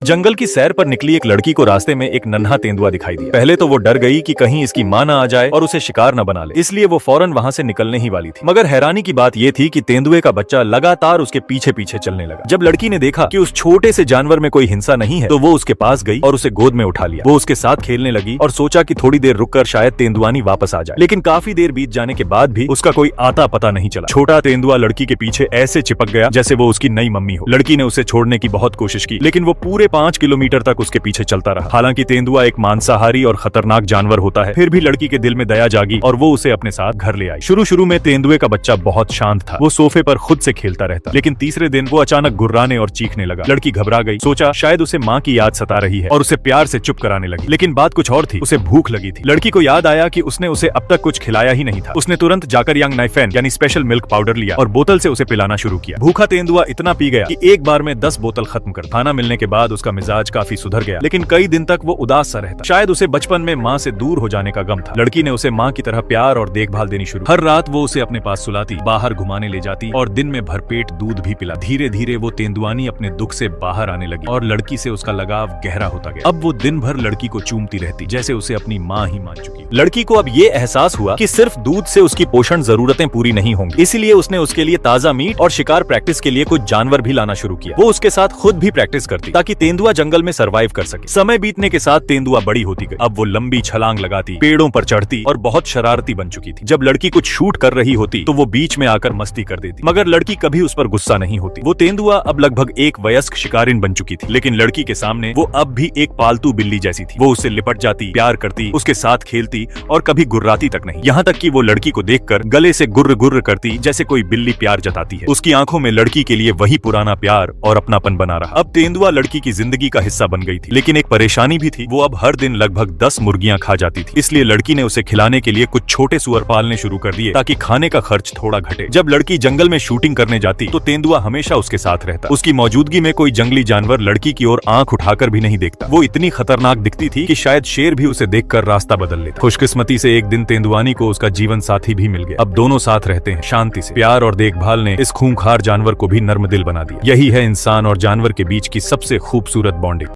जंगल की सैर पर निकली एक लड़की को रास्ते में एक नन्हा तेंदुआ दिखाई दिया। पहले तो वो डर गई कि कहीं इसकी मां न आ जाए और उसे शिकार न बना ले, इसलिए वो फौरन वहां से निकलने ही वाली थी। मगर हैरानी की बात ये थी कि तेंदुए का बच्चा लगातार उसके पीछे पीछे चलने लगा। जब लड़की ने देखा कि उस छोटे से जानवर में कोई हिंसा नहीं है, तो वो उसके पास गई और उसे गोद में उठा लिया। वो उसके साथ खेलने लगी और सोचा कि थोड़ी देर रुककर शायद तेंदुआनी वापस आ जाए, लेकिन काफी देर बीत जाने के बाद भी उसका कोई आता पता नहीं चला। छोटा तेंदुआ लड़की के पीछे ऐसे चिपक गया जैसे वो उसकी नई मम्मी हो। लड़की ने उसे छोड़ने की बहुत कोशिश की, लेकिन वो पूरे 5 किलोमीटर तक उसके पीछे चलता रहा। हालांकि तेंदुआ एक मांसाहारी और खतरनाक जानवर होता है, फिर भी लड़की के दिल में दया जागी और वो उसे अपने साथ घर ले आई। शुरू में तेंदुए का बच्चा बहुत शांत था, वो सोफे पर खुद से खेलता रहता, लेकिन तीसरे दिन वो अचानक गुर्राने और चीखने लगा। लड़की घबरा गई, सोचा शायद उसे माँ की याद सता रही है और उसे प्यार से चुप कराने लगी। लेकिन बात कुछ और थी, उसे भूख लगी थी। लड़की को याद आया कि उसने उसे अब तक कुछ खिलाया ही नहीं था। उसने तुरंत जाकर यांग नाइफेन यानी स्पेशल मिल्क पाउडर लिया और बोतल से उसे पिलाना शुरू किया। भूखा तेंदुआ इतना पी गया कि एक बार में 10 बोतल खत्म कर। खाना मिलने के बाद उसका मिजाज काफी सुधर गया, लेकिन कई दिन तक वो उदास सा रहता। शायद उसे बचपन में माँ से दूर हो जाने का गम था। लड़की ने उसे माँ की तरह प्यार और देखभाल देनी शुरू। हर रात वो उसे अपने पास सुलाती, बाहर घुमाने ले जाती और दिन में भरपेट दूध भी पिला। धीरे धीरे वो तेंदुआनी अपने दुख से बाहर आने लगी और लड़की से उसका लगाव गहरा होता गया। अब वो दिन भर लड़की को चूमती रहती, जैसे उसे अपनी माँ ही मान चुकी। लड़की को अब ये एहसास हुआ कि सिर्फ दूध से उसकी पोषण जरूरतें पूरी नहीं होंगी, इसीलिए उसने उसके लिए ताजा मीट और शिकार प्रैक्टिस के लिए कुछ जानवर भी लाना शुरू किया। वो उसके साथ खुद भी प्रैक्टिस करती ताकि तेंदुआ जंगल में सर्वाइव कर सके। समय बीतने के साथ तेंदुआ बड़ी होती गई। अब वो लंबी छलांग लगाती, पेड़ों पर चढ़ती और बहुत शरारती बन चुकी थी। जब लड़की कुछ शूट कर रही होती तो वो बीच में आकर मस्ती कर देती, मगर लड़की कभी उस पर गुस्सा नहीं होती। वो तेंदुआ अब लगभग एक वयस्क शिकारिन बन चुकी थी, लेकिन लड़की के सामने वो अब भी एक पालतू बिल्ली जैसी थी। वो उससे लिपट जाती, प्यार करती, उसके साथ खेलती और कभी गुर्राती तक नहीं। यहाँ तक कि वो लड़की को देखकर गले से गुर्र गुर्र करती, जैसे कोई बिल्ली प्यार जताती है। उसकी आंखों में लड़की के लिए वही पुराना प्यार और अपनापन बना रहा। अब तेंदुआ लड़की की जिंदगी का हिस्सा बन गई थी, लेकिन एक परेशानी भी थी। वो अब हर दिन लगभग 10 मुर्गियां खा जाती थी, इसलिए लड़की ने उसे खिलाने के लिए कुछ छोटे सुअर पालने शुरू कर दिए ताकि खाने का खर्च थोड़ा घटे। जब लड़की जंगल में शूटिंग करने जाती तो तेंदुआ हमेशा उसके साथ रहता। उसकी मौजूदगी में कोई जंगली जानवर लड़की की ओर आंख उठाकर भी नहीं देखता। वो इतनी खतरनाक दिखती थी कि शायद शेर भी उसे देखकर रास्ता बदल लेता। खुशकिस्मती से एक दिन तेंदुआनी को उसका जीवन साथी भी मिल गया। अब दोनों साथ रहते हैं शांति से। प्यार और देखभाल ने इस खूंखार जानवर को भी नर्म दिल बना दिया। यही है इंसान और जानवर के बीच की सबसे खूबसूरत बॉन्डिंग।